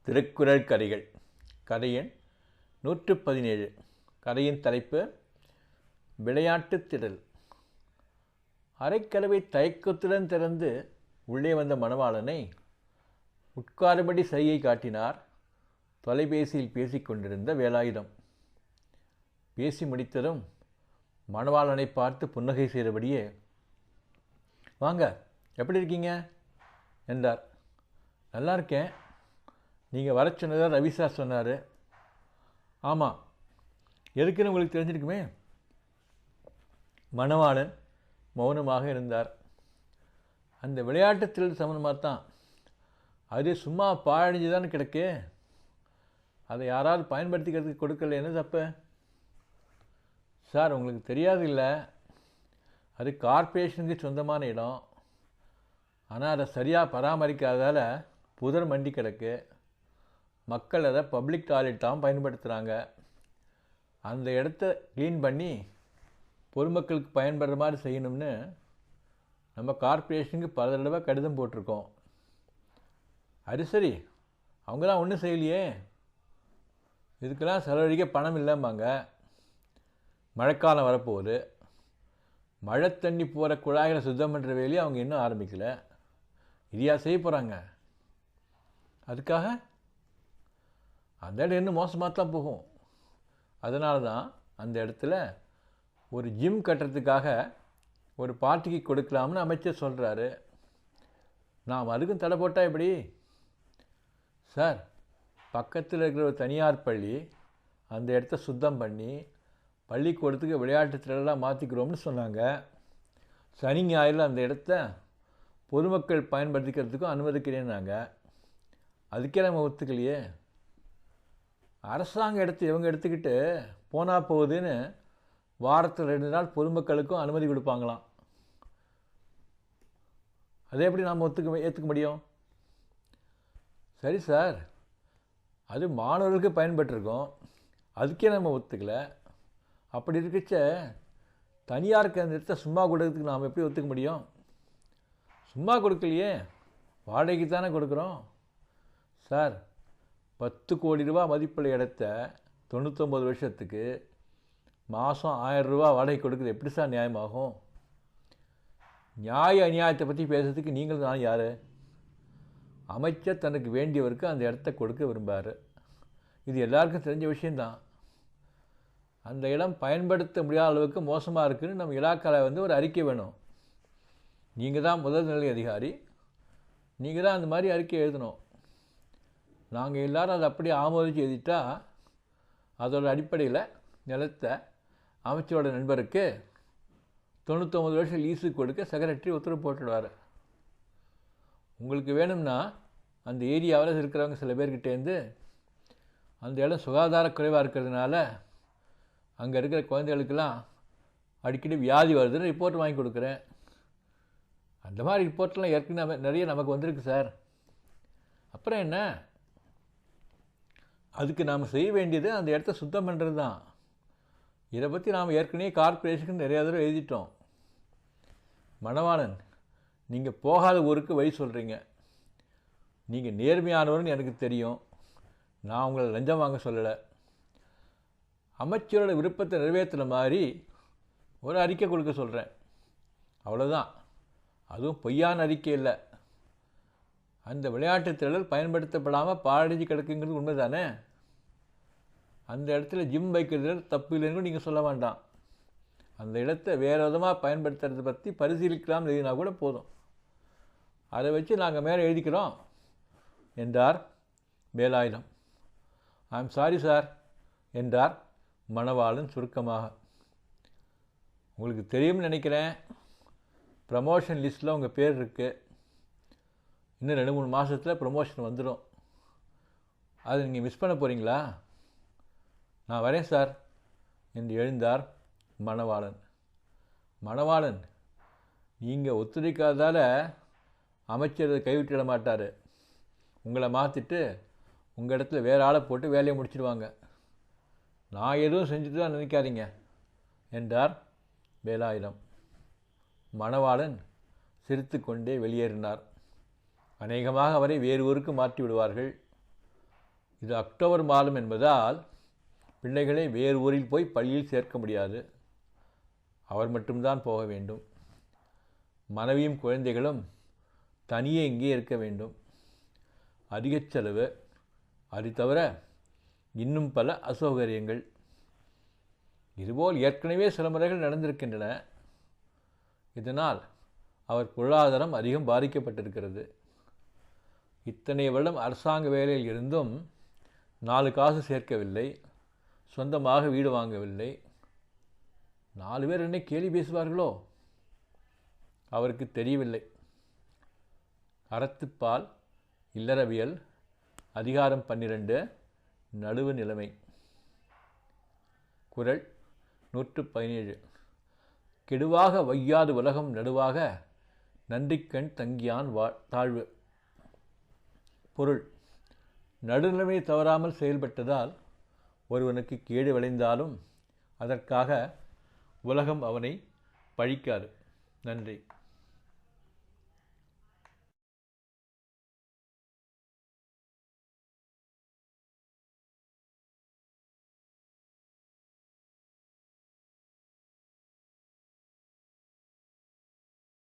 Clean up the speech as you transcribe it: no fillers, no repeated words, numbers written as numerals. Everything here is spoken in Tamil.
திருக்குறள் கதைகள். கதை எண் 117. கதையின் தலைப்பு விளையாட்டுத் திடல். அரைக்கதவை தயக்கத்துடன் திறந்து உள்ளே வந்த மணவாளனை உட்காரும்படி சைகை காட்டினார் தொலைபேசியில் பேசிக்கொண்டிருந்த வேலாயுதம். பேசி முடித்ததும் மணவாளனை பார்த்து புன்னகை செய்தபடியே, வாங்க, எப்படி இருக்கீங்க என்றார். நல்லா இருக்கேன். நீங்கள் வர சொன்னதாக ரவி சார் சொன்னார். ஆமாம், எதுக்குன்னு உங்களுக்கு தெரிஞ்சிருக்குமே. மணவாளன் மௌனமாக இருந்தார். அந்த விளையாட்டுத்தில் சம்மந்தமாக தான். அது சும்மா பாழடைஞ்சு தானே கிடக்கு. அதை யாராவது பயன்படுத்திக்கிறதுக்கு கொடுக்கலன்னு தப்பு. சார், உங்களுக்கு தெரியாது இல்லை, அது கார்ப்பரேஷனுக்கு சொந்தமான இடம். ஆனால் அதை சரியாக பராமரிக்காததால் புதர் மண்டி கிடக்கு. மக்கள் அதை பப்ளிக் டாய்லெட்டாகவும் பயன்படுத்துகிறாங்க. அந்த இடத்த க்ளீன் பண்ணி பொதுமக்களுக்கு பயன்படுற மாதிரி செய்யணும்னு நம்ம கார்ப்பரேஷனுக்கு பல தடவை கடிதம் போட்டிருக்கோம். அது சரி, அவங்க தான் ஒன்றும் செய்யலையே. இதுக்கெல்லாம் செலவழிக்க பணம் இல்லைம்பாங்க. மழைக்காலம் வரப்போகுது. மழை தண்ணி போகிற குழாய்களை சுத்தம் பண்ணுற வேலையை அவங்க இன்னும் ஆரம்பிக்கலை. இதையா செய்ய போகிறாங்க? அதுக்காக அந்த இடம் இன்னும் மோசமாக தான் போகும். அதனால தான் அந்த இடத்துல ஒரு ஜிம் கட்டுறதுக்காக ஒரு பார்ட்டிக்கு கொடுக்கலாம்னு அமைச்சர் சொல்கிறாரு. நாம் அதுக்கும் தடை போட்டால் எப்படி? சார், பக்கத்தில் இருக்கிற ஒரு தனியார் பள்ளி அந்த இடத்த சுத்தம் பண்ணி பள்ளிக்கூடத்துக்கு விளையாட்டு திடலாக மாற்றிக்கிறோம்னு சொன்னாங்க. சனி ஞாயிறில் அந்த இடத்த பொதுமக்கள் பயன்படுத்திக்கிறதுக்கும் அனுமதிக்கிறேன்னாங்க. அதுக்கே நம்ம ஒத்துக்கலையே. அரசாங்க இடத்த இவங்க எடுத்துக்கிட்டு போனால் போகுதுன்னு வாரத்தில் 2 நாள் பொதுமக்களுக்கும் அனுமதி கொடுப்பாங்களாம். அதே எப்படி நாம் ஏற்றுக்க முடியும்? சரி சார், அது மாணவர்களுக்கு பயன்பட்டுருக்கோம். அதுக்கே நம்ம ஒத்துக்கலை. அப்படி இருக்கச்ச தனியாருக்கு அந்த இடத்த சும்மா கொடுக்கறதுக்கு நாம் எப்படி ஒத்துக்க முடியும்? சும்மா கொடுக்கலையே, வாடகைக்கு தானே கொடுக்குறோம். சார், 10 கோடி ரூபா மதிப்புள்ள இடத்த 99 வருஷத்துக்கு மாதம் 1000 ரூபா வாடகை கொடுக்குறது எப்படி சார் நியாயமாகும்? நியாய அநியாயத்தை பற்றி பேசுறதுக்கு நீங்கள் தான் யார்? அமைச்சர் தனக்கு வேண்டியவருக்கு அந்த இடத்த கொடுக்க விரும்பார். இது எல்லாருக்கும் தெரிஞ்ச விஷயந்தான். அந்த இடம் பயன்படுத்த முடியாத அளவுக்கு மோசமாக இருக்குதுன்னு நம்ம இலாக்காவில் ஒரு அறிக்கை வேணும். நீங்கள் தான் முதல் நிலை அதிகாரி. நீங்கள் தான் அந்த மாதிரி அறிக்கை எழுதணும். நாங்கள் எல்லோரும் அதை அப்படியே ஆமோதித்து எழுதிட்டா அதோட அடிப்படையில் நிலத்தை அமைச்சரோட நண்பருக்கு 99 வருஷம் லீஸுக்கு கொடுக்க செக்ரட்டரி உத்தரவு போட்டுடுவார். உங்களுக்கு வேணும்னா அந்த ஏரியாவில் இருக்கிறவங்க சில பேர்கிட்டேருந்து அந்த இடம் சுகாதார குறைவாக இருக்கிறதுனால அங்கே இருக்கிற குழந்தைகளுக்கெல்லாம் அடிக்கடி வியாதி வருதுன்னு ரிப்போர்ட் வாங்கி கொடுக்குறேன். அந்த மாதிரி ரிப்போர்ட்லாம் ஏற்கனவே நிறைய நமக்கு வந்திருக்கு சார். அப்புறம் என்ன? அதுக்கு நாம் செய்ய வேண்டியது அந்த இடத்த சுத்தம் பண்ணுறது தான். இதை பற்றி நாம் ஏற்கனவே கார்ப்பரேஷனுக்கு நிறையா தடவை எழுதிட்டோம். மணவாளன், நீங்கள் போகாத ஊருக்கு வழி சொல்கிறீங்க. நீங்கள் நேர்மையானவர்னு எனக்கு தெரியும். நான் உங்களை லஞ்சம் வாங்க சொல்லலை. அமைச்சரோட விருப்பத்தை நிறைவேற்றுற மாதிரி ஒரு அறிக்கை கொடுக்க சொல்கிறேன், அவ்வளோதான். அதுவும் பொய்யான அறிக்கை இல்லை. அந்த விளையாட்டு திடல் பயன்படுத்தப்படாமல் பாழடைஞ்சு கிடக்குங்கிறது உண்மை தானே. அந்த இடத்துல ஜிம் வைக்கிறது தப்பு இல்லைன்னு நீங்கள் சொல்ல வேண்டாம். அந்த இடத்த வேறு விதமாக பயன்படுத்துறதை பற்றி பரிசீலிக்கலாம் எழுதினா கூட போதும். அதை வச்சு நாங்கள் மேலே எழுதிக்கிறோம் என்றார் Velayutham. I am sorry sir என்றார் மணவாளன் சுருக்கமாக. உங்களுக்கு தெரியும்னு நினைக்கிறேன், ப்ரமோஷன் லிஸ்ட்டில் உங்கள் பேர் இருக்குது. இன்னும் 2-3 மாதத்தில் ப்ரமோஷன் வந்துடும். அதை நீங்கள் மிஸ் பண்ண போகிறீங்களா? நான் வரேன் சார் என்று எழுந்தார் மணவாளன். மணவாளன், நீங்கள் ஒத்துழைக்காததால் அமைச்சர் கைவிட்டிட மாட்டார். உங்களை மாற்றிட்டு உங்கள் இடத்துல வேறு ஆளை போட்டு வேலையை முடிச்சிடுவாங்க. நான் எதுவும் செஞ்சுட்டு தான் நினைக்காதீங்க என்றார் வேலாயுதம். மணவாளன் சிரித்து கொண்டே வெளியேறினார். அநேகமாக அவரை வேறு ஊருக்கு மாற்றி விடுவார்கள். இது அக்டோபர் மாதம் என்பதால் பிள்ளைகளை வேறு ஊரில் போய் பள்ளியில் சேர்க்க முடியாது. அவர் மட்டும்தான் போக வேண்டும். மனைவியும் குழந்தைகளும் தனியே இங்கே இருக்க வேண்டும். அதிக செலவு, அது தவிர இன்னும் பல அசௌகரியங்கள். இதுபோல் ஏற்கனவே சில முறைகள் நடந்திருக்கின்றன. இதனால் அவர் பொருளாதாரம் அதிகம் பாதிக்கப்பட்டிருக்கிறது. இத்தனை வருடம் அரசாங்க வேலையில் இருந்தும் 4 காசு சேர்க்கவில்லை, சொந்தமாக வீடு வாங்கவில்லை. 4 பேர் என்னை கேலி பேசுவார்களோ? அவருக்கு தெரியவில்லை. அறத்துப்பால் இல்லறவியல் அதிகாரம் 12 நடுவு நிலைமை. குறள் 117. கெடுவாக வையாது உலகம் நடுவாக நன்றிக்கண் தங்கியான் தாழ்வு. பொருள்: நடுநிலைமை தவறாமல் செயல்பட்டதால் ஒருவனுக்கு கேடு விளைந்தாலும் அதற்காக உலகம் அவனை பழிக்காது. நன்றி.